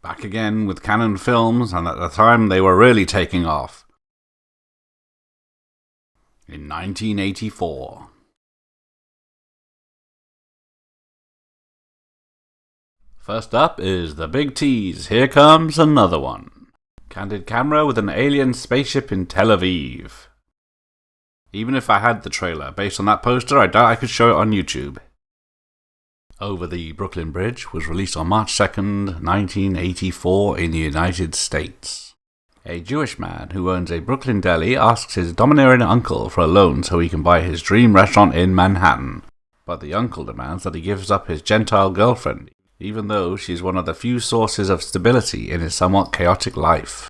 Back again with Canon Films, and at the time they were really taking off. In 1984. First up is The Big Tease, Here Comes Another One. Candid camera with an alien spaceship in Tel Aviv. Even if I had the trailer based on that poster, I doubt I could show it on YouTube. Over the Brooklyn Bridge was released on March 2nd, 1984 in the United States. A Jewish man who owns a Brooklyn deli asks his domineering uncle for a loan so he can buy his dream restaurant in Manhattan. But the uncle demands that he gives up his Gentile girlfriend, even though she's one of the few sources of stability in his somewhat chaotic life.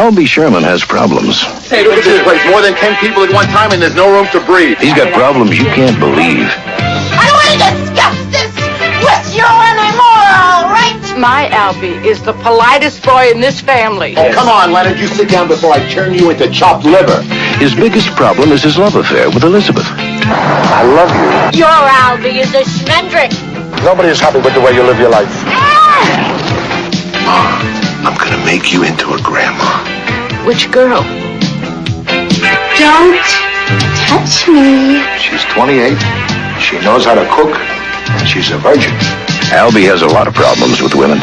Albie Sherman has problems. Hey, look at this place. More than 10 people at one time and there's no room to breathe. He's got problems you can't believe. I don't want to discuss this with you anymore, all right? My Albie is the politest boy in this family. Oh, come on, Leonard. You sit down before I turn you into chopped liver. His biggest problem is his love affair with Elizabeth. I love you. Your Albie is a schmendrick. Nobody is happy with the way you live your life. Mom, I'm gonna make you into a grandma. Which girl? Don't touch me. She's 28. She knows how to cook. And she's a virgin. Albie has a lot of problems with women.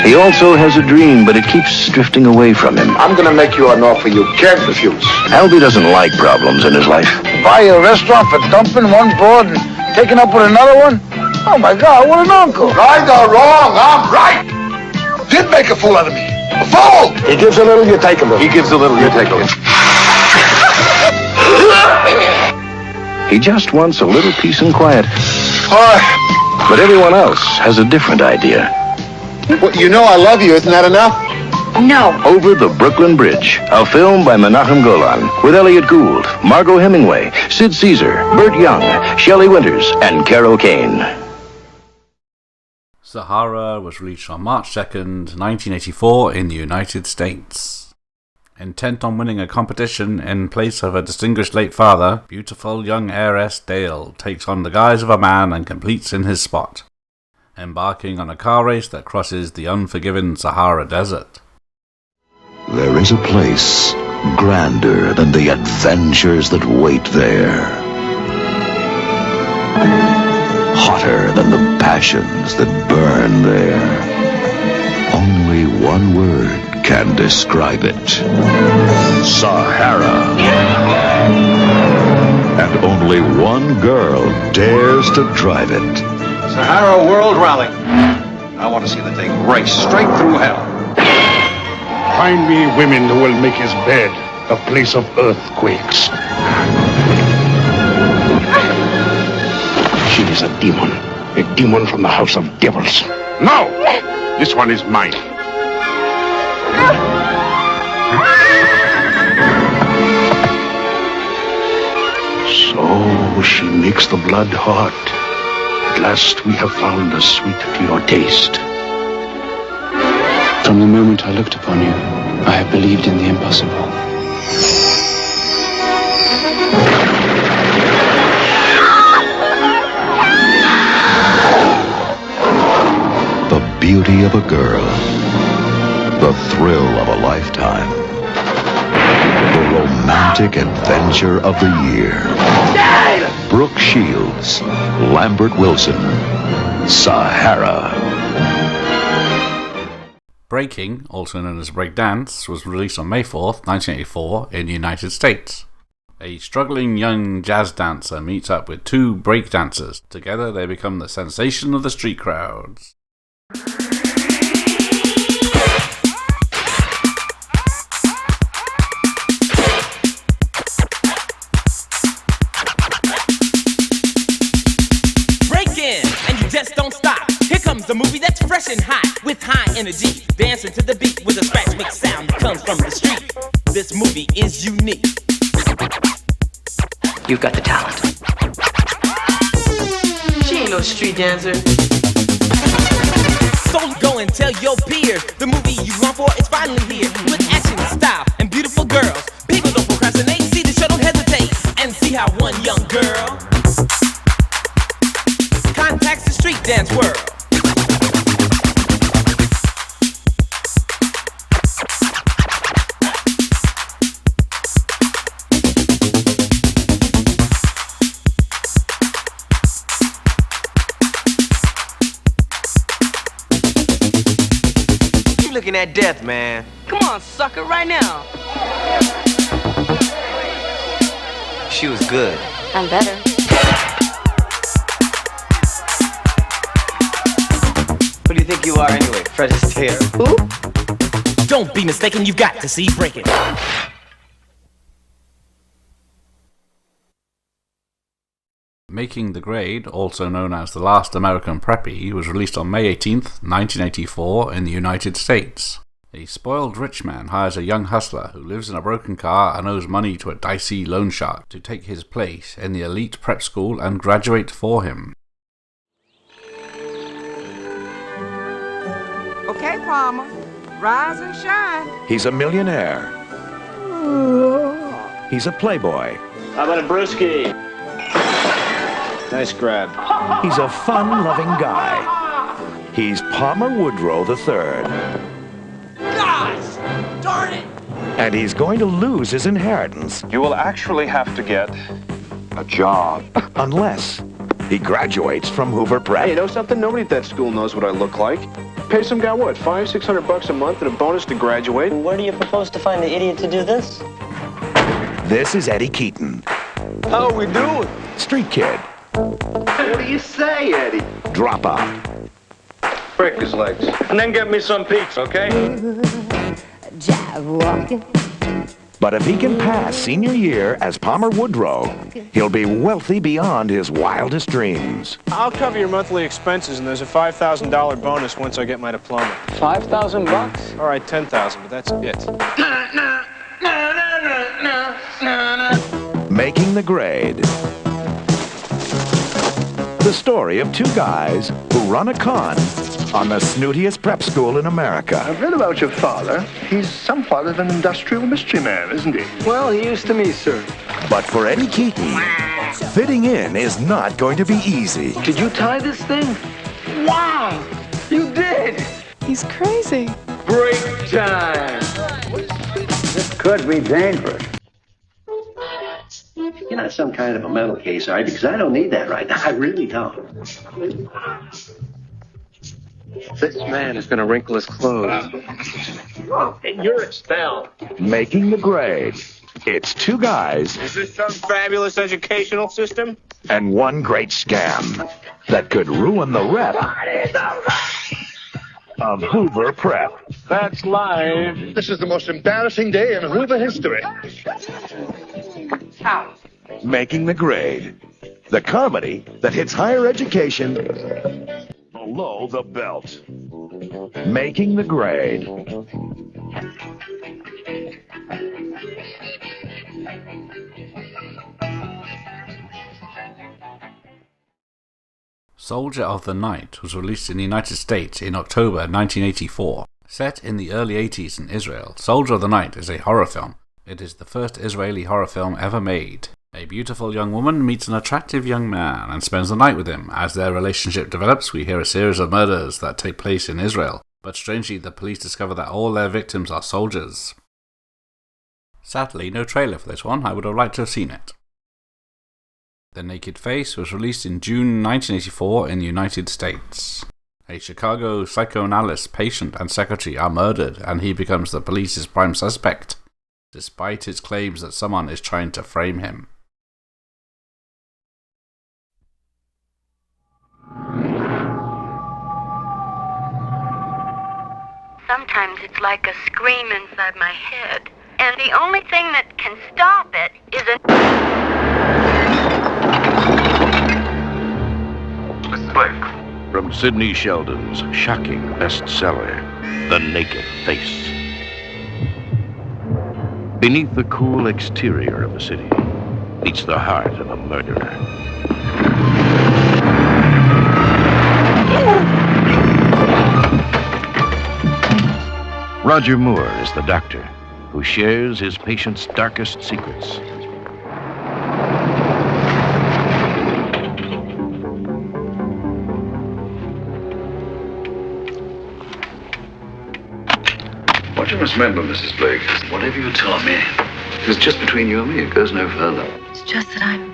He also has a dream, but it keeps drifting away from him. I'm going to make you an offer you can't refuse. Albie doesn't like problems in his life. Buy a restaurant for dumping one broad and taking up with another one? Oh my God, what an uncle. Right or wrong, I'm right. Did make a fool out of me. A fool! He gives a little, you take a little. He gives a little, you take a little. He just wants a little peace and quiet. All right. But everyone else has a different idea. Well, you know I love you, isn't that enough? No. Over the Brooklyn Bridge, a film by Menachem Golan, with Elliot Gould, Margot Hemingway, Sid Caesar, Burt Young, Shelley Winters, and Carol Kane. Sahara was released on March 2nd, 1984 in the United States. Intent on winning a competition in place of her distinguished late father, beautiful young heiress Dale takes on the guise of a man and completes in his spot, embarking on a car race that crosses the unforgiving Sahara Desert. There is a place grander than the adventures that wait there, hotter than the passions that burn there. Only one word can describe it: Sahara. And only one girl dares to drive it. Sahara World Rally. I want to see the thing race straight through hell. Find me women who will make his bed a place of earthquakes. She is a demon from the house of devils. No! This one is mine. So she makes the blood hot. At last we have found a sweet pure taste. From the moment I looked upon you, I have believed in the impossible. The beauty of a girl, the thrill of a lifetime, the romantic adventure of the year. Brooke Shields, Lambert Wilson, Sahara. Breaking, also known as Breakdance, was released on May 4th, 1984 in the United States. A struggling young jazz dancer meets up with two break dancers. Together they become the sensation of the street crowds. The movie that's fresh and hot with high energy, dancing to the beat with a scratch mix sound that comes from the street. This movie is unique. You've got the talent. She ain't no street dancer. So go and tell your peers, the movie you long for is finally here. With action, style, and beautiful girls. People don't procrastinate, see the show, don't hesitate. And see how one young girl contacts the street dance world. Looking at death, man. Come on, sucker, right now. She was good. I'm better. Who do you think you are anyway, Fred Astaire? Who? Don't be mistaken, you've got to see Break It. Making the Grade, also known as The Last American Preppy, was released on May 18th, 1984 in the United States. A spoiled rich man hires a young hustler who lives in a broken car and owes money to a dicey loan shark to take his place in the elite prep school and graduate for him. Okay, Palmer. Rise and shine. He's a millionaire. He's a playboy. How about a brewski? Nice grab. He's a fun-loving guy. He's Palmer Woodrow III. Gosh! Darn it! And he's going to lose his inheritance You will actually have to get a job. unless he graduates from Hoover Prep. Hey, you know something? Nobody at that school knows what I look like. Pay some guy what, $500-600 a month and a bonus to graduate? Where do you propose to find the idiot to do this? This is Eddie Keaton, How are we doing? street kid, What do you say, Eddie? dropout. Break his legs. And then get me some pizza, okay? Jive walking. But if he can pass senior year as Palmer Woodrow, he'll be wealthy beyond his wildest dreams. I'll cover your monthly expenses, and there's a $5,000 bonus once I get my diploma. $5,000? All right, $10,000, but that's it. Making the Grade. The story of two guys who run a con on the snootiest prep school in America. I've read about your father. He's somewhat of an industrial mystery man, isn't he? Well, he used to me, sir. But for Eddie Keaton, fitting in is not going to be easy. Did you tie this thing? Wow! You did! He's crazy. Break time! This could be dangerous. You're not some kind of a mental case, are you? Because I don't need that right now. I really don't. This man is going to wrinkle his clothes. And you're expelled. Making the Grade. It's two guys Is this some fabulous educational system? and one great scam that could ruin the rep of Hoover Prep. That's live. This is the most embarrassing day in Hoover history. Making the Grade. The comedy that hits higher education below the belt. Making the Grade. Soldier of the Night was released in the United States in October 1984. Set in the early 80s in Israel, Soldier of the Night is a horror film. It is the first Israeli horror film ever made. A beautiful young woman meets an attractive young man and spends the night with him. As their relationship develops, we hear a series of murders that take place in Israel. But strangely, the police discover that all their victims are soldiers. Sadly, no trailer for this one. I would have liked to have seen it. The Naked Face was released in June 1984 in the United States. A Chicago psychoanalyst patient and secretary are murdered, and he becomes the police's prime suspect, despite his claims that someone is trying to frame him. Sometimes it's like a scream inside my head. And the only thing that can stop it is From Sidney Sheldon's shocking bestseller, The Naked Face. Beneath the cool exterior of a city beats the heart of a murderer. Roger Moore is the doctor who shares his patient's darkest secrets. What you must remember, Mrs. Blake, is whatever you tell me is just between you and me. It goes no further. It's just that I'm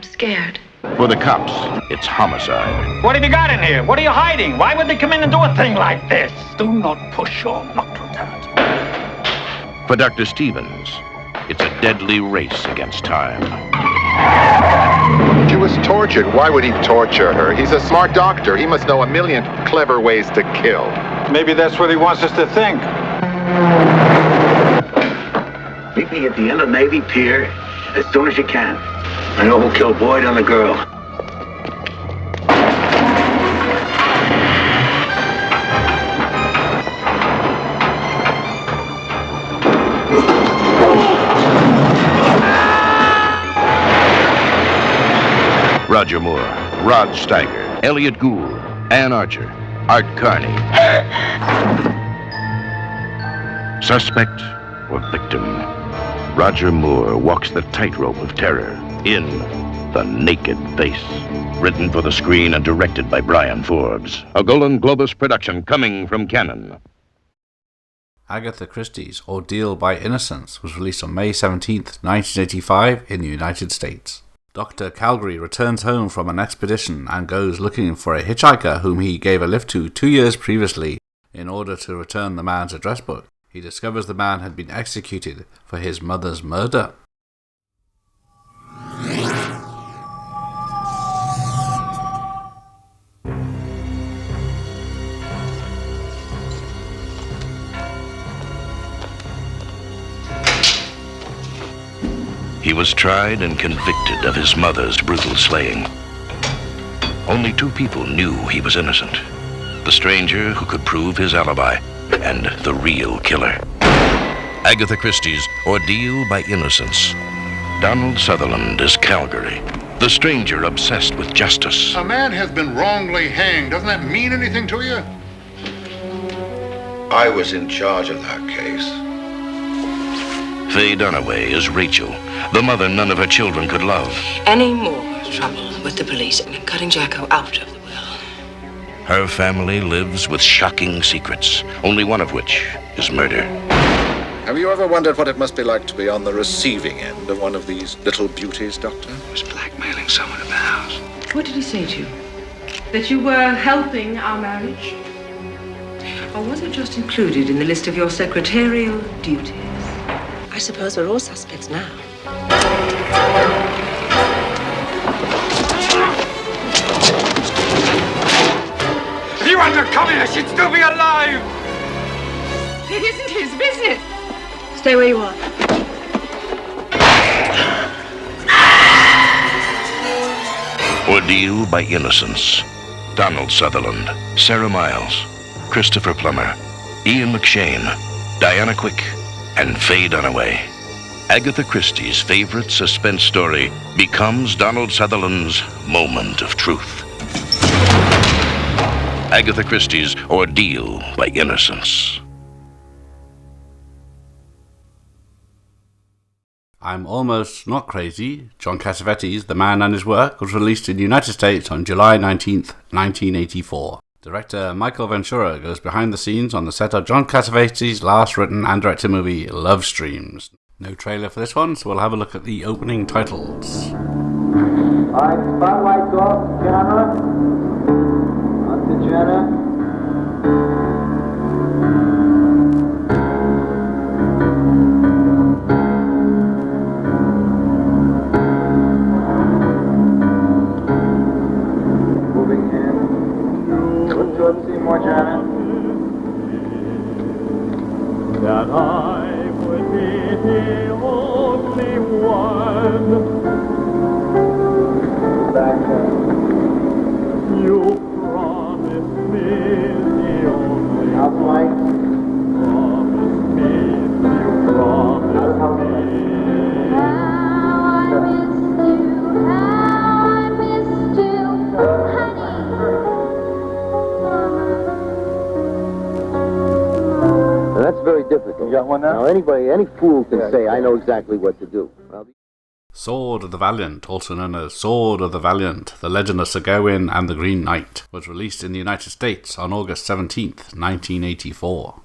scared. For the cops, it's homicide. What have you got in here? What are you hiding? Why would they come in and do a thing like this? Do not push your luck to that. For Dr. Stevens, it's a deadly race against time. She was tortured. Why would he torture her? He's a smart doctor. He must know a million clever ways to kill. Maybe that's what he wants us to think. Meet me at the end of Navy Pier as soon as you can. I know who'll kill Boyd and the girl. Roger Moore, Rod Steiger, Elliot Gould, Ann Archer, Art Carney. Suspect or victim, Roger Moore walks the tightrope of terror in The Naked Face. Written for the screen and directed by Brian Forbes. A Golden Globus production coming from Cannon. Agatha Christie's Ordeal by Innocence was released on May 17th, 1985 in the United States. Dr. Calgary returns home from an expedition and goes looking for a hitchhiker whom he gave a lift to 2 years previously in order to return the man's address book. He discovers the man had been executed for his mother's murder. He was tried and convicted of his mother's brutal slaying. Only 2 people knew he was innocent. The stranger who could prove his alibi, and the real killer. Agatha Christie's Ordeal by Innocence. Donald Sutherland is Calgary, the stranger obsessed with justice. A man has been wrongly hanged. Doesn't that mean anything to you? I was in charge of that case. Faye Dunaway is Rachel, the mother none of her children could love. Any more trouble with the police and cutting Jacko out of the will. Her family lives with shocking secrets, only one of which is murder. Have you ever wondered what it must be like to be on the receiving end of one of these little beauties, Doctor? He was blackmailing someone at the house. What did he say to you? That you were helping our marriage? Or was it just included in the list of your secretarial duties? I suppose we're all suspects now. If you weren't a communist, you'd still be alive! It isn't his business. Stay where you are. Ordeal by Innocence. Donald Sutherland, Sarah Miles, Christopher Plummer, Ian McShane, Diana Quick, and Faye Dunaway. Agatha Christie's favorite suspense story becomes Donald Sutherland's moment of truth. Agatha Christie's Ordeal by Innocence. I'm Almost Not Crazy, John Cassavetes' The Man and His Work, was released in the United States on July 19th, 1984. Director Michael Ventura goes behind the scenes on the set of John Cassavetes' last written and directed movie, Love Streams. No trailer for this one, so we'll have a look at the opening titles. Alright, spotlight's off, camera. On to Jenna. Moving in. Let's see more, Jenna. That I would be the only one. Back down. You promised me the only Outside. Promised me, you promised me. That's very difficult. You got one now? Now, any fool can say, I know exactly what to do. Sword of the Valiant, also known as Sword of the Valiant, The Legend of Sir Gawain and the Green Knight, was released in the United States on August 17th, 1984.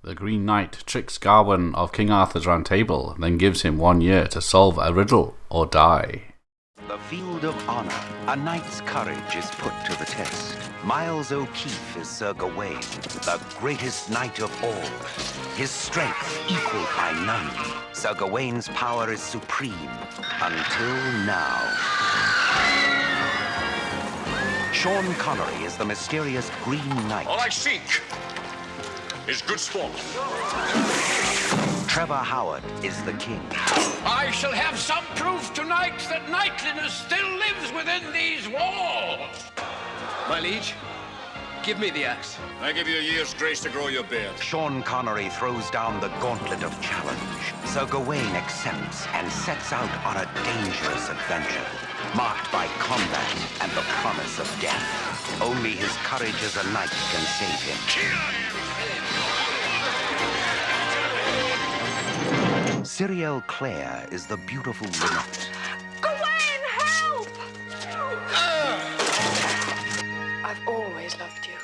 The Green Knight tricks Gawain of King Arthur's Round Table, then gives him 1 year to solve a riddle or die. The field of honor. A knight's courage is put to the test. Miles O'Keefe is Sir Gawain, the greatest knight of all. His strength equaled by none. Sir Gawain's power is supreme until now. Sean Connery is the mysterious Green Knight. All I seek is good sport. Trevor Howard is the king. I shall have some proof tonight that knightliness still lives within these walls. My liege, give me the axe. I give you a year's grace to grow your beard. Sean Connery throws down the gauntlet of challenge. Sir Gawain accepts and sets out on a dangerous adventure, marked by combat and the promise of death. Only his courage as a knight can save him. Cyrielle Clare is the beautiful Lynette. Gawain, help! I've always loved you.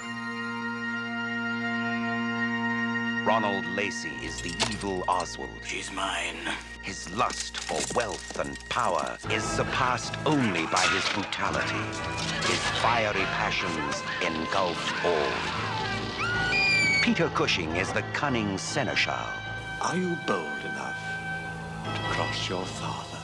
Ronald Lacey is the evil Oswald. She's mine. His lust for wealth and power is surpassed only by his brutality. His fiery passions engulfed all. Peter Cushing is the cunning seneschal. Are you bold enough to cross your father?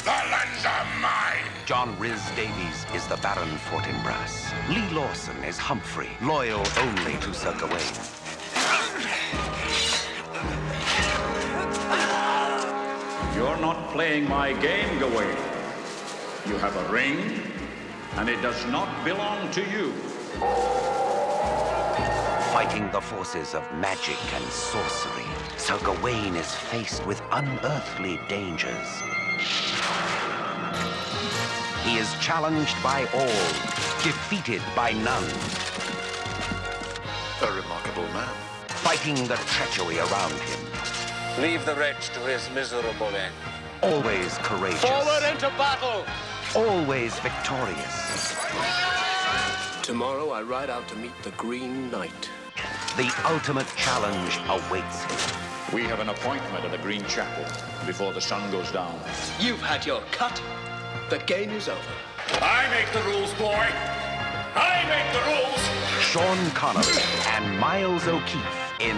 The lands are mine! John Rhys Davies is the Baron Fortinbras. Lee Lawson is Humphrey, loyal only to Sir Gawain. You're not playing my game, Gawain. You have a ring, and it does not belong to you. Fighting the forces of magic and sorcery, Sir Gawain is faced with unearthly dangers. He is challenged by all, defeated by none. A remarkable man. Fighting the treachery around him. Leave the wretch to his miserable end. Always courageous. Forward into battle! Always victorious. Tomorrow I ride out to meet the Green Knight. The ultimate challenge awaits him. We have an appointment at the Green Chapel before the sun goes down. You've had your cut. The game is over. I make the rules, boy. I make the rules. Sean Connery and Miles O'Keefe in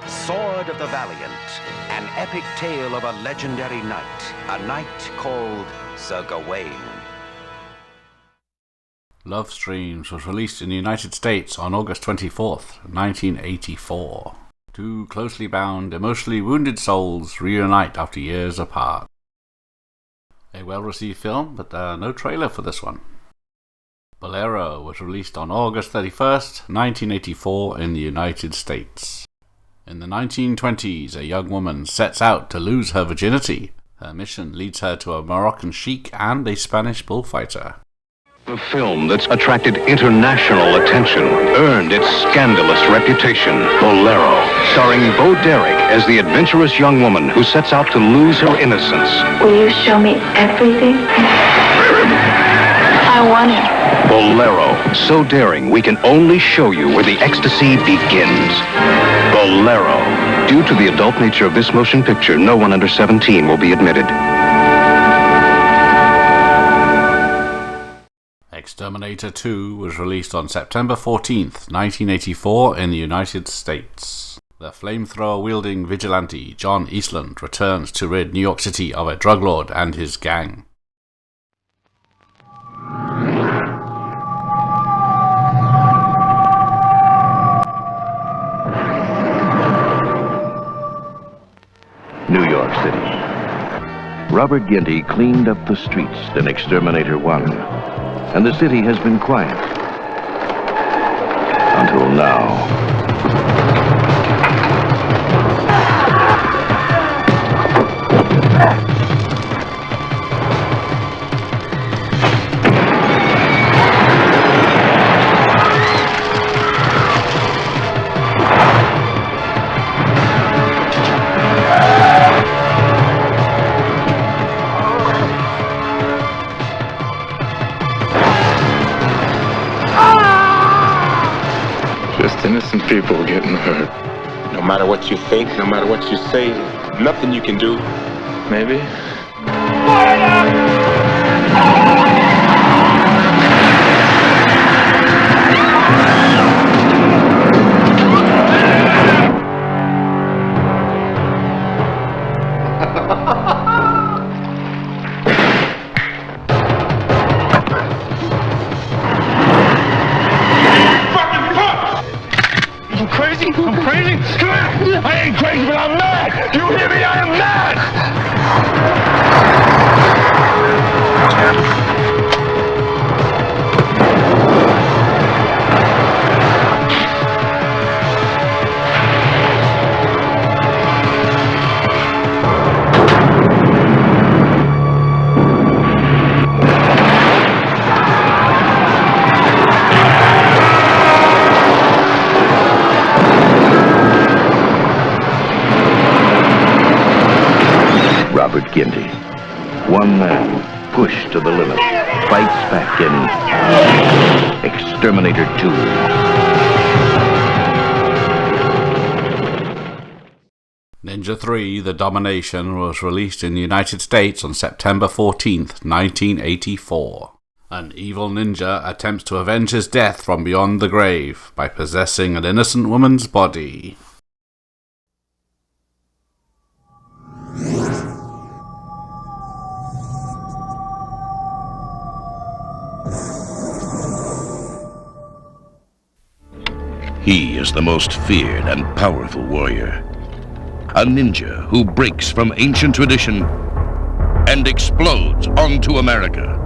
Sword of the Valiant, an epic tale of a legendary knight, a knight called Sir Gawain. Love Streams was released in the United States on August 24th, 1984. Two closely bound, emotionally wounded souls reunite after years apart. A well-received film, but no trailer for this one. Bolero was released on August 31st, 1984 in the United States. In the 1920s, a young woman sets out to lose her virginity. Her mission leads her to a Moroccan sheik and a Spanish bullfighter. A film that's attracted international attention, earned its scandalous reputation, Bolero, starring Bo Derek as the adventurous young woman who sets out to lose her innocence. Will you show me everything? I want it. Bolero, so daring we can only show you where the ecstasy begins. Bolero. Due to the adult nature of this motion picture, no one under 17 will be admitted. Exterminator 2 was released on September 14th, 1984 in the United States. The flamethrower-wielding vigilante John Eastland returns to rid New York City of a drug lord and his gang. New York City. Robert Ginty cleaned up the streets in Exterminator 1, and the city has been quiet. Until now. No matter what you think, no matter what you say, nothing you can do. Maybe. I'm crazy? I'm crazy? I ain't crazy, but I'm mad! You hear me? I am mad! Robert Ginty. One man, pushed to the limit, fights back in Exterminator 2. Ninja 3: The Domination was released in the United States on September 14th, 1984. An evil ninja attempts to avenge his death from beyond the grave by possessing an innocent woman's body. He is the most feared and powerful warrior. A ninja who breaks from ancient tradition and explodes onto America.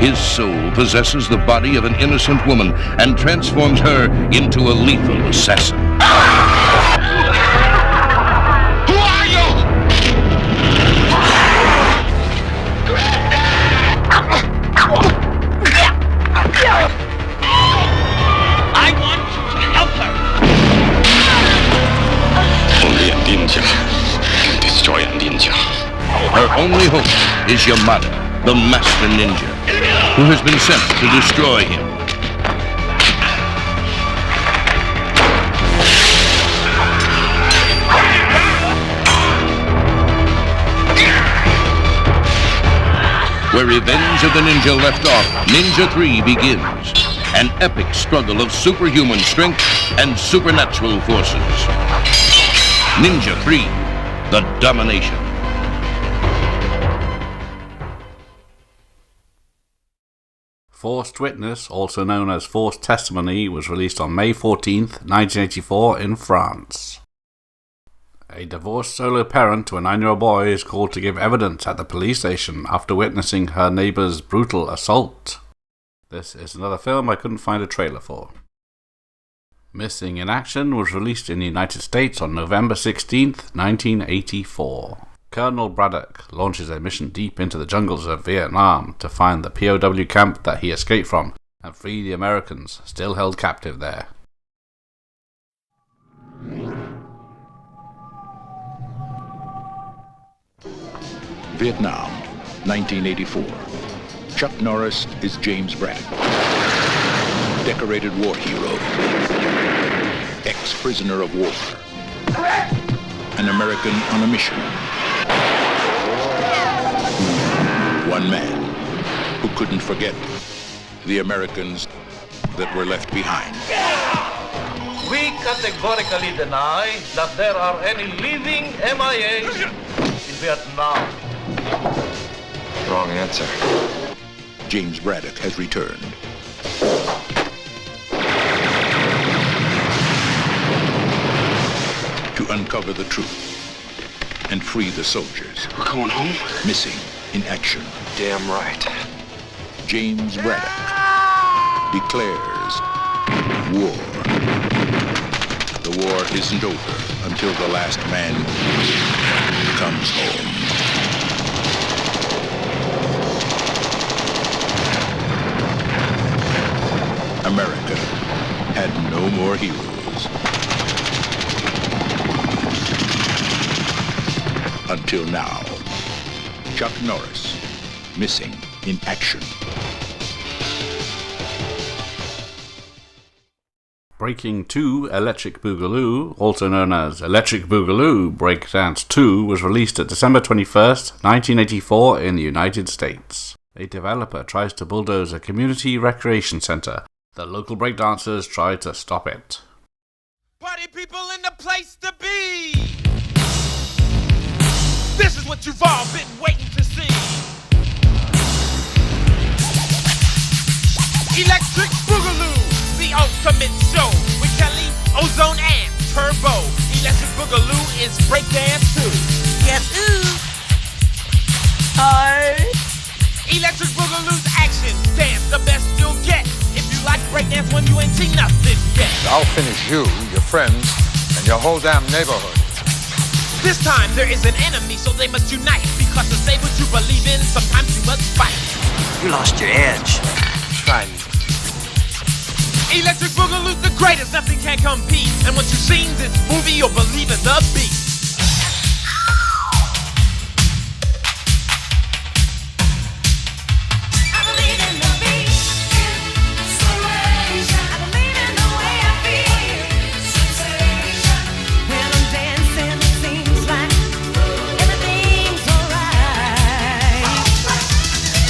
His soul possesses the body of an innocent woman and transforms her into a lethal assassin. Who are you? I want you to help her. Only a ninja can destroy a ninja. Her only hope is Yamada, the master ninja, who has been sent to destroy him. Where Revenge of the Ninja left off, Ninja 3 begins. An epic struggle of superhuman strength and supernatural forces. Ninja 3: The Domination. Forced Witness, also known as Forced Testimony, was released on May 14th, 1984 in France. A divorced solo parent to a 9-year-old boy is called to give evidence at the police station after witnessing her neighbour's brutal assault. This is another film I couldn't find a trailer for. Missing in Action was released in the United States on November 16th, 1984. Colonel Braddock launches a mission deep into the jungles of Vietnam to find the POW camp that he escaped from and free the Americans still held captive there. Vietnam, 1984. Chuck Norris is James Braddock. Decorated war hero. Ex-prisoner of war. An American on a mission. One man who couldn't forget the Americans that were left behind. We categorically deny that there are any living MIAs in Vietnam. Wrong answer. James Braddock has returned. To uncover the truth and free the soldiers. We're going home? Missing in action. Damn right. James Braddock declares war. The war isn't over until the last man comes home. America had no more heroes. until now. Chuck Norris, missing in action. Breaking 2 Electric Boogaloo, also known as Electric Boogaloo Breakdance 2, was released at December 21st, 1984 in the United States. A developer tries to bulldoze a community recreation center. The local breakdancers try to stop it. Party people in the place to be! This is what you've all been waiting to see! Electric Boogaloo! The ultimate show with Kelly, Ozone, and Turbo. Electric Boogaloo is breakdance too. Yes, ooh. Hi. Electric Boogaloo's action dance, the best you'll get. If you like breakdance when you ain't seen nothing yet. I'll finish you, your friends, and your whole damn neighborhood. This time there is an enemy, so they must unite. Because to say what you believe in, sometimes you must fight. You lost your edge. Try me. Electric Boogaloo's the greatest, nothing can compete. And once you've seen this movie, you'll believe in the beat. I believe in the beat. Inspiration. I believe in the way I feel. Sensation. When I'm dancing, it seems like everything's alright.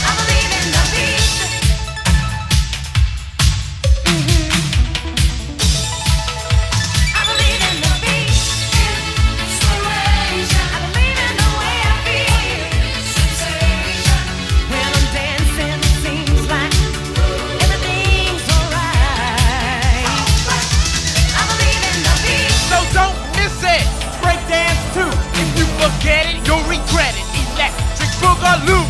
I believe in the beat. Get it, you'll regret it. Electric Boogaloo.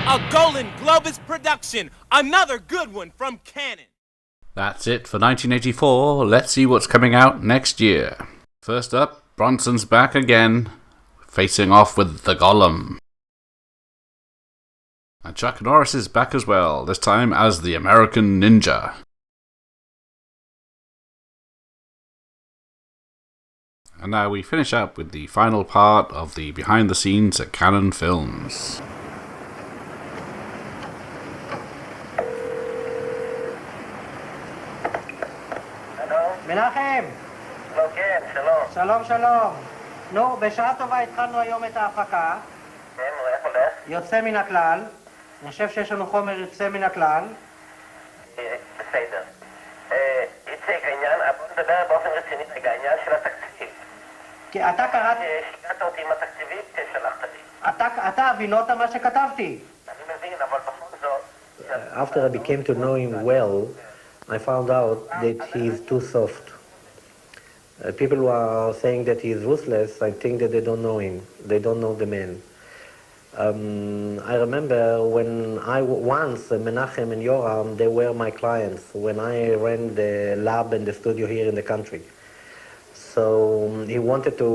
A Golden Globus production. Another good one from Canon. That's it for 1984. Let's see what's coming out next year. First up, Bronson's back again, facing off with the Golem. And Chuck Norris is back as well, this time as the American Ninja. And now we finish up with the final part of the behind the scenes at Canon Films. מנחם! לא, כן, שלום. שלום, שלום. נו, בשעה טובה התחלנו היום את ההפקה. כן, נו, איך הולך? יוצא מן הכלל. אני חושב שיש לנו חומר יוצא מן הכלל. בסדר. איציק, העניין, בוא נדבר באופן רציני רגע, העניין של התקציב. כי אתה קראת... שיגעת אותי עם התקציבים ששלחת לי. אתה הבינית מה שכתבתי. אני מבין, אבל בכל זאת... After I became to know him well, I found out that he is too soft. People who are saying that he is ruthless, I think that they don't know him. They don't know the man. I remember when once Menachem and YouRun, they were my clients when I ran the lab and the studio here in the country. So he wanted to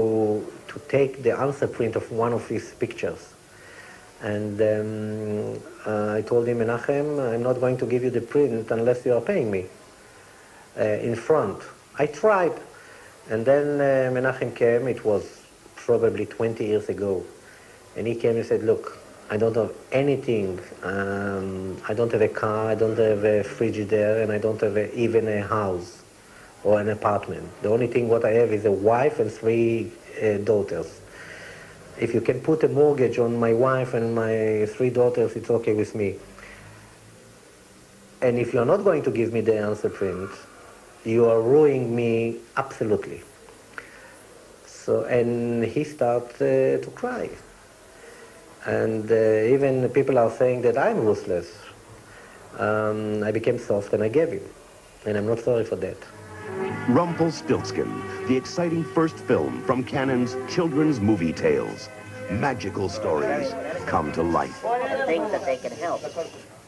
take the answer print of one of his pictures. And I told him, Menachem, I'm not going to give you the print unless you are paying me in front. I tried. And then Menachem came, it was probably 20 years ago. And he came and said, look, I don't have anything. I don't have a car, I don't have a frigidaire, and I don't have even a house or an apartment. The only thing what I have is a wife and 3 daughters. If you can put a mortgage on my wife and my 3 daughters, it's okay with me. And if you're not going to give me the answer print, you are ruining me absolutely. So, and he started to cry. And even people are saying that I'm ruthless. I became soft and I gave him. And I'm not sorry for that. Rumpelstiltskin, the exciting first film from Canon's children's movie tales. Magical stories come to life. The things that they can help.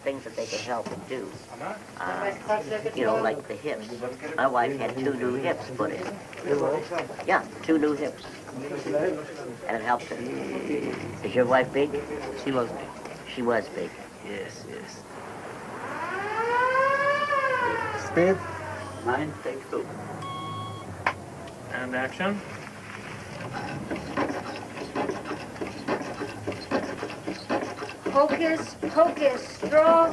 Things that they can help and do. You know, like the hips. My wife had 2 new hips put in. Yeah, 2 new hips. And it helped her. Is your wife big? She was big. She was big. Yes, yes. Speed. 9, take 2. And action. Hocus pocus, straw.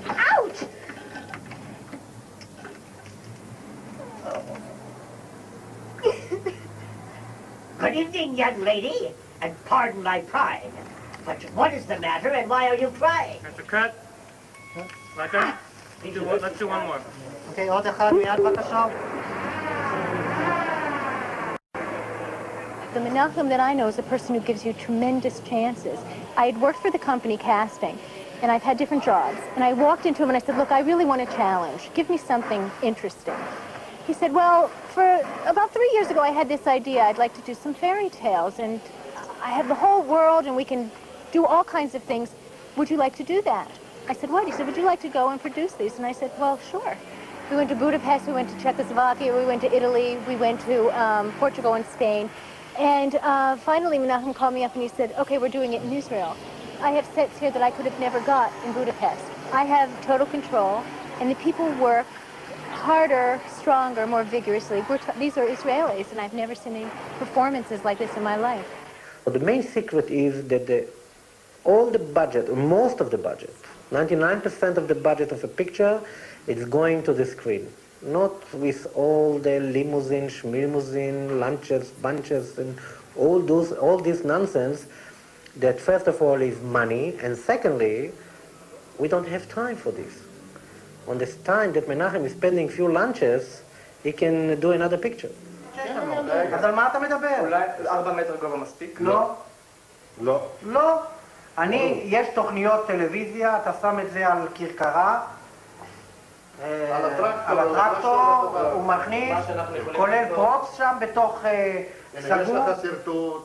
Ouch! Good evening, young lady, and pardon my pride. But what is the matter, and why are you crying? Mr. Cut. Like that. Let's do one more. Okay, עוד אחד מיד בבקשה. The Menachem that I know is a person who gives you tremendous chances. I had worked for the company casting, and I've had different jobs. And I walked into him and I said, look, I really want a challenge. Give me something interesting. He said, well, for about 3 years ago, I had this idea. I'd like to do some fairy tales, and I have the whole world, and we can do all kinds of things. Would you like to do that? I said, what? He said, would you like to go and produce these? And I said, well, sure. We went to Budapest, we went to Czechoslovakia, we went to Italy, we went to Portugal and Spain. And finally, Menachem called me up and he said, okay, we're doing it in Israel. I have sets here that I could have never got in Budapest. I have total control, and the people work harder, stronger, more vigorously. These are Israelis, and I've never seen any performances like this in my life. Well, the main secret is that all the budget, or most of the budget, 99% of the budget of a picture is going to the screen. Not with all the limousine, schmilmousine, lunches, bunches, and all this nonsense that first of all is money, and secondly, we don't have time for this. On this time that Menachem is spending few lunches, he can do another picture. אז על מה אתה מדבר? אולי 4 מטר גובה מספיק? לא. לא. יש תוכניות טלוויזיה, אתה שם את זה על כרכרה, על הטרקטור, הוא מכניס, כולל פרופס שם בתוך סגור.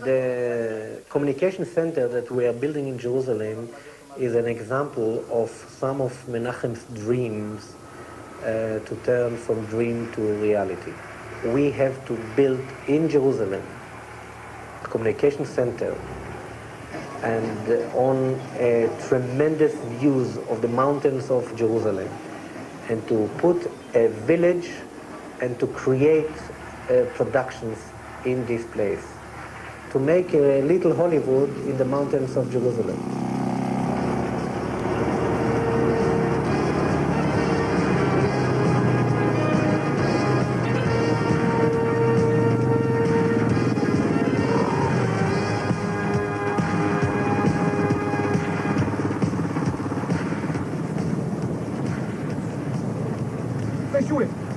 The communication center that we are building in Jerusalem is an example of some of Menachem's dreams to turn from dream to reality. We have to build in Jerusalem a communication center and on tremendous views of the mountains of Jerusalem, and to put a village and to create productions in this place, to make a little Hollywood in the mountains of Jerusalem.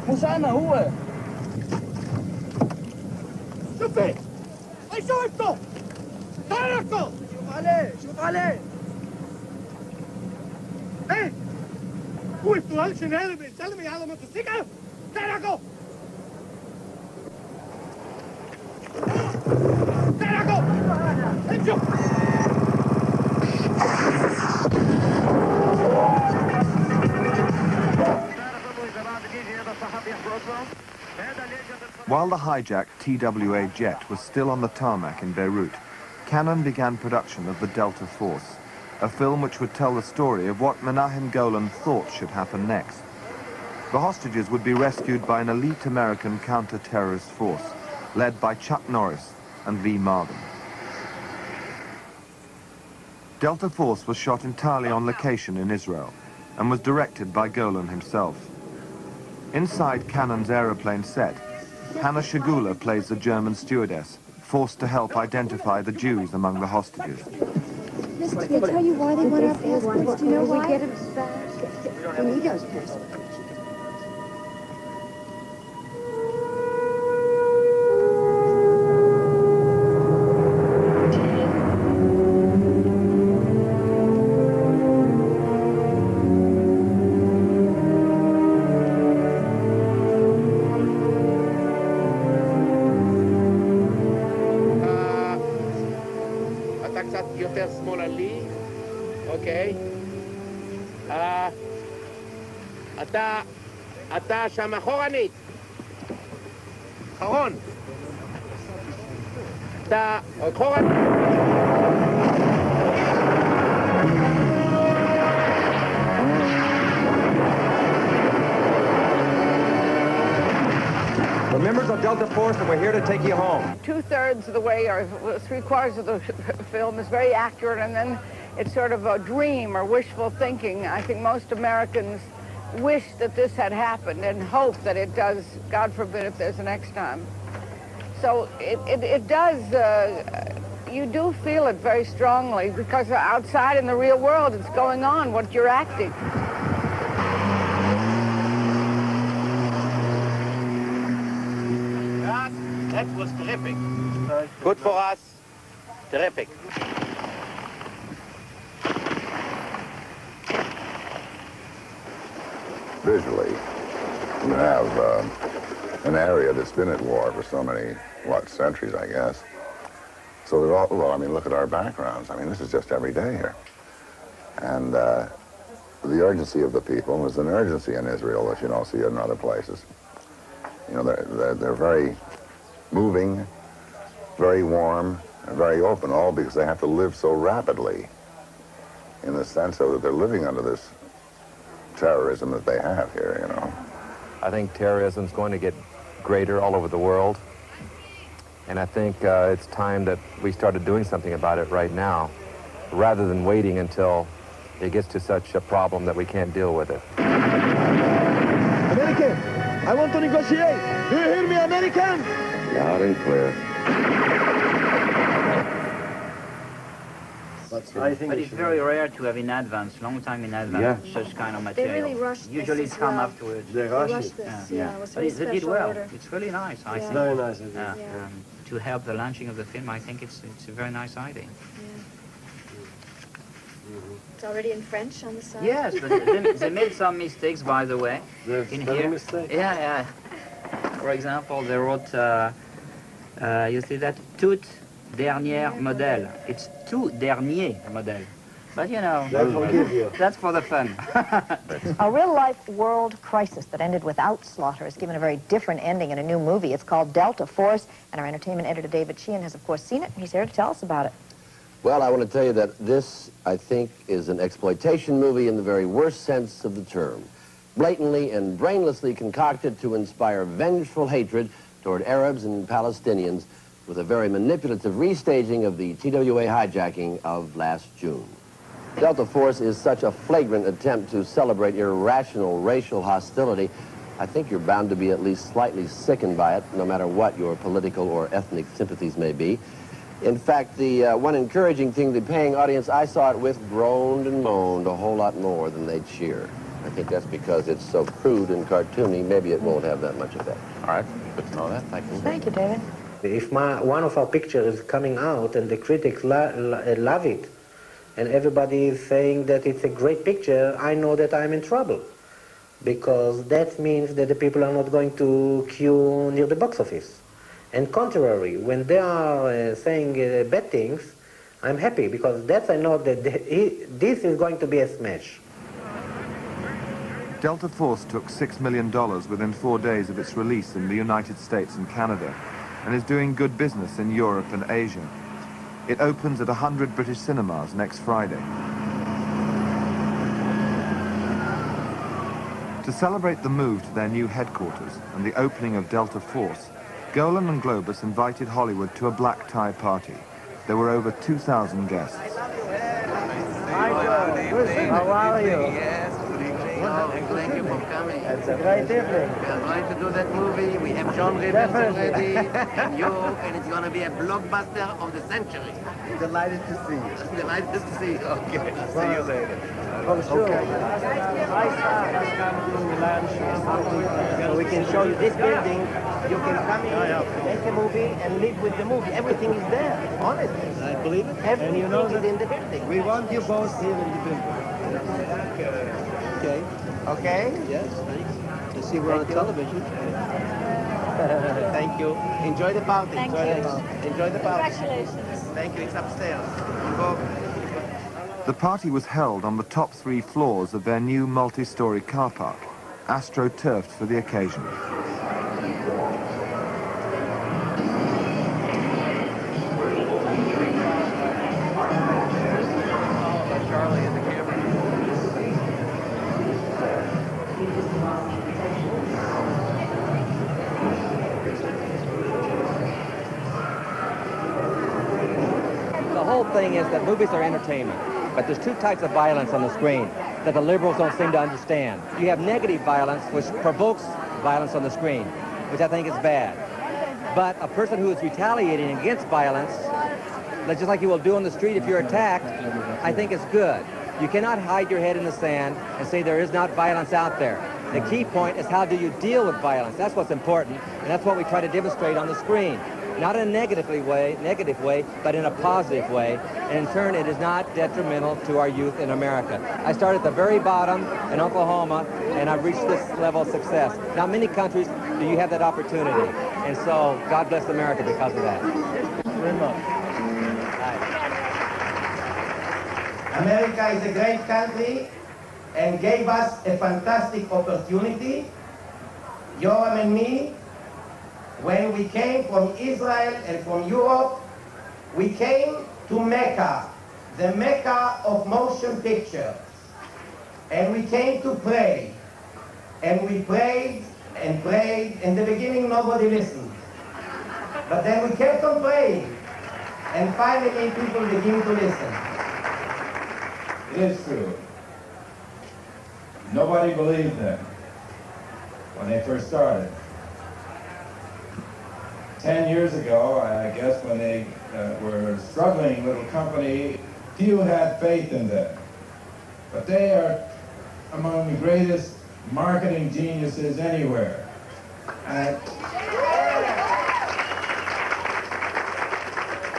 مش انا هو شوفي اي شوفته تركه شوف عليه ايه هو السؤال شنو بيسلم على موتوسيكل تركه امشوا While the hijacked TWA jet was still on the tarmac in Beirut, Cannon began production of The Delta Force, a film which would tell the story of what Menachem Golan thought should happen next. The hostages would be rescued by an elite American counter-terrorist force, led by Chuck Norris and Lee Marvin. Delta Force was shot entirely on location in Israel and was directed by Golan himself. Inside Cannon's aeroplane set, Hannah Shagula plays the German stewardess, forced to help identify the Jews among the hostages. Did they tell you why they want our passports? Do you know why? We get them back. We need those passports. אתה שם אחורנית. אחרון. אתה אחורנית. The members of Delta Force, and we're here to take you home. 2/3 of the way, or 3/4 of the film is very accurate, and then it's sort of a dream or wishful thinking. I think most Americans wish that this had happened and hope that it does, God forbid if there's a next time. So it does, you do feel it very strongly, because outside in the real world it's going on, what you're acting. That was terrific. Good for us. Terrific. Visually, you have an area that's been at war for so many, centuries, I guess. So they're all, well, I mean, look at our backgrounds. I mean, this is just every day here. And the urgency of the people is an urgency in Israel that you don't see in other places. You know, they're very moving, very warm, and very open, all because they have to live so rapidly, in the sense of that they're living under this terrorism that they have here, you know. I think terrorism is going to get greater all over the world, and I think it's time that we started doing something about it right now, rather than waiting until it gets to such a problem that we can't deal with it. American, I want to negotiate. Do you hear me, American? Loud and clear. But it's very rare to have in advance, long time in advance, such kind of material. They really rushed Usually this it's come well. afterwards. They rushed this, yeah. It was very But they did special well. order. It's really nice, I think. Very nice. To help the launching of the film, I think it's a very nice idea. It's already in French on the side. Yes, but they made some mistakes, by the way, in here. Yeah. For example, they wrote, you see that, tout dernier modèle. It's tout dernier modèle. But you know, that's for the fun. A real-life world crisis that ended without slaughter is given a very different ending in a new movie. It's called Delta Force, and our entertainment editor, David Sheehan, has, of course, seen it, and he's here to tell us about it. Well, I want to tell you that this, I think, is an exploitation movie in the very worst sense of the term. Blatantly and brainlessly concocted to inspire vengeful hatred toward Arabs and Palestinians with a very manipulative restaging of the TWA hijacking of last June. Delta Force is such a flagrant attempt to celebrate irrational racial hostility. I think you're bound to be at least slightly sickened by it, no matter what your political or ethnic sympathies may be. In fact, the one encouraging thing, the paying audience I saw it with groaned and moaned a whole lot more than they cheered. I think that's because it's so crude and cartoony, maybe it won't have that much effect. All right, good to know that. Thank you. Thank you, David. If one of our pictures is coming out and the critics love it, and everybody is saying that it's a great picture, I know that I'm in trouble. Because that means that the people are not going to queue near the box office. And contrary, when they are saying bad things, I'm happy, because that's I know that this is going to be a smash. Delta Force took $6 million within 4 days of its release in the United States and Canada, and is doing good business in Europe and Asia. It opens at 100 British cinemas next Friday. To celebrate the move to their new headquarters and the opening of Delta Force, Golan and Globus invited Hollywood to a black tie party. There were over 2,000 guests. How are you? Thank you for coming. It's a great evening. We are going to do that movie. We have John Rivers already, and you, and it's going to be a blockbuster of the century. Delighted to see you. Delighted to see you. Okay. See you later. Oh, sure. So we can show you this building. You can come in, make a movie, and live with the movie. Everything is there, honestly. I believe it. Everything is in the building. We want you both here in the building. Okay. Okay? Yes, thanks. You see, we're on television. Thank you. Enjoy the party. Thank you. Enjoy the party. Congratulations. Thank you. It's upstairs. The party was held on the top 3 floors of their new multi-story car park, astro-turfed for the occasion. whole thing is that movies are entertainment, but there's two types of violence on the screen that the liberals don't seem to understand. You have negative violence, which provokes violence on the screen, which I think is bad. But a person who is retaliating against violence, just like you will do on the street if you're attacked, I think is good. You cannot hide your head in the sand and say there is not violence out there. The key point is how do you deal with violence. That's what's important, and that's what we try to demonstrate on the screen. Not in a negative way, but in a positive way. And in turn, it is not detrimental to our youth in America. I started at the very bottom in Oklahoma, and I've reached this level of success. Not many countries do you have that opportunity. And so, God bless America because of that. Very much. America is a great country and gave us a fantastic opportunity, Yoram and me. When we came from Israel and from Europe, we came to Mecca, the Mecca of motion pictures. And we came to pray. And we prayed and prayed. In the beginning, nobody listened. But then we kept on praying. And finally, people began to listen. It is true. Nobody believed them when they first started. 10 years ago, I guess, when they were a struggling little company, few had faith in them. But they are among the greatest marketing geniuses anywhere. And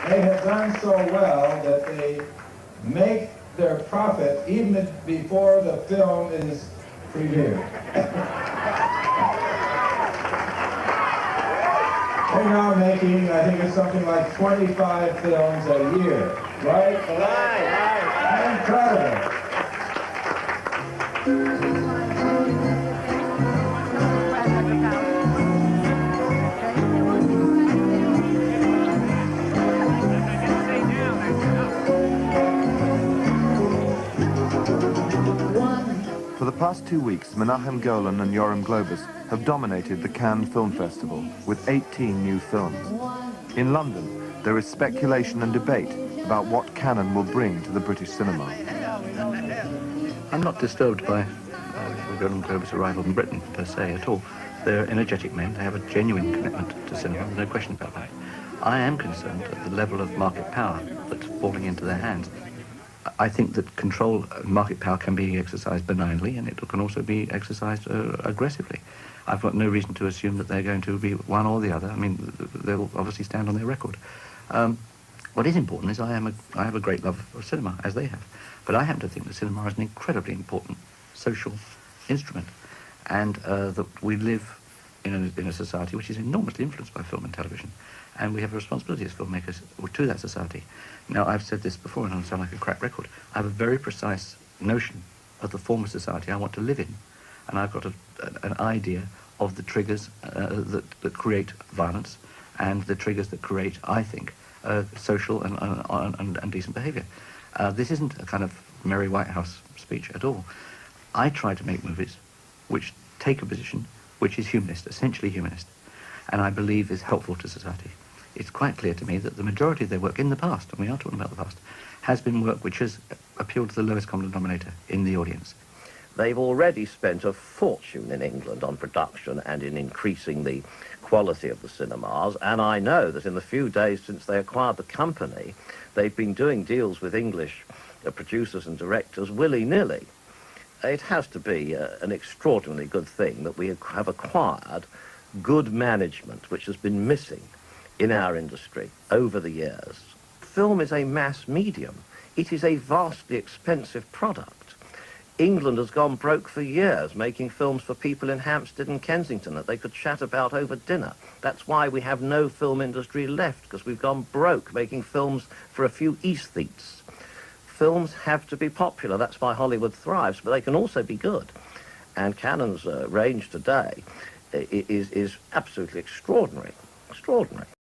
they have done so well that they make their profit even before the film is premiered. They're now making, I think it's something like 25 films a year, right? Right. Incredible. For the past 2 weeks, Menahem Golan and Yoram Globus have dominated the Cannes Film Festival with 18 new films. In London, there is speculation and debate about what Cannon will bring to the British cinema. I'm not disturbed by Golan Globus' arrival in Britain, per se, at all. They're energetic men. They have a genuine commitment to cinema, no question about that. I am concerned at the level of market power that's falling into their hands. I think that control market power can be exercised benignly, and it can also be exercised aggressively. I've got no reason to assume that they're going to be one or the other. I mean, they'll obviously stand on their record. What is important is I have a great love of cinema, as they have. But I happen to think that cinema is an incredibly important social instrument, and that we live in a society which is enormously influenced by film and television. And we have a responsibility as filmmakers to that society. Now, I've said this before, and I sound like a crack record. I have a very precise notion of the form of society I want to live in. And I've got an idea of the triggers that create violence and the triggers that create, I think, social and decent behavior. This isn't a kind of Mary Whitehouse speech at all. I try to make movies which take a position which is humanist, essentially humanist, and I believe is helpful to society. It's quite clear to me that the majority of their work in the past, and we are talking about the past, has been work which has appealed to the lowest common denominator in the audience. They've already spent a fortune in England on production and in increasing the quality of the cinemas, and I know that in the few days since they acquired the company, they've been doing deals with English producers and directors willy-nilly. It has to be an extraordinarily good thing that we have acquired good management, which has been missing in our industry over the years. Film is a mass medium. It is a vastly expensive product. England has gone broke for years making films for people in Hampstead and Kensington that they could chat about over dinner. That's why we have no film industry left, because we've gone broke making films for a few aesthetes. Films have to be popular. That's why Hollywood thrives, but they can also be good. And Cannon's range today is absolutely extraordinary. Extraordinary.